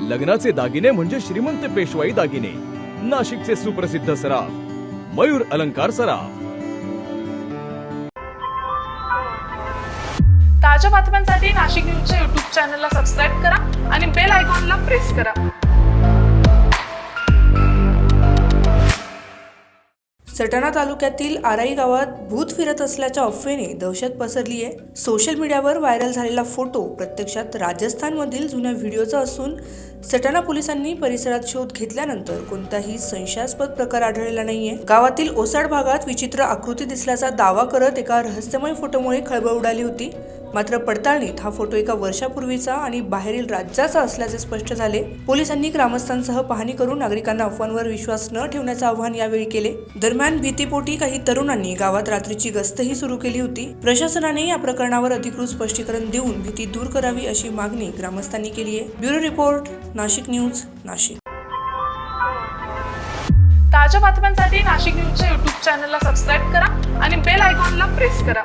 लग्नाचे दागिने म्हणजे श्रीमंत पेशवाई दागिने, नाशिकचे सुप्रसिद्ध सराफ मयूर अलंकार सराफ। ताज्या बातम्यांसाठी नाशिक न्यूजच्या YouTube चॅनलला सबस्क्राईब करा आणि बेल आयकॉनला प्रेस करा। सटाणा तालुक्यातील आराई गावात भूत फिरत असल्याच्या अफवेने दहशत पसरली आहे। सोशल मीडियावर व्हायरल झालेला फोटो प्रत्यक्षात राजस्थानमधील जुन्या व्हिडिओचा असून सटाणा पोलिसांनी परिसरात शोध घेतल्यानंतर कोणताही संशयास्पद प्रकार आढळलेला नाहीये। गावातील ओसाड भागात विचित्र आकृती दिसल्याचा दावा करत एका रहस्यमय फोटोमुळे खळबळ उडाली होती। मात्र पडताळणीत हा फोटो एका वर्षापूर्वीचा आणि बाहेरील राज्याचा असल्याचे स्पष्ट झाले। पोलिसांनी ग्रामस्थांसह पाहणी करून नागरिकांना अफवांवर विश्वास न ठेवण्याचे आवाहन यावेळी केले। दरम्यान भीतीपोटी काही तरुणांनी गावात रात्रीची गस्तही सुरू केली होती। प्रशासनाने या प्रकरणावर अधिकृत स्पष्टीकरण देऊन भीती दूर करावी अशी मागणी ग्रामस्थांनी केली आहे। Bureau report, Nashik news, Nashik. ताज्या बातम्यांसाठी नाशिक न्यूजच्या YouTube चॅनलला सबस्क्राईब करा आणि बेल आयकॉनला प्रेस करा।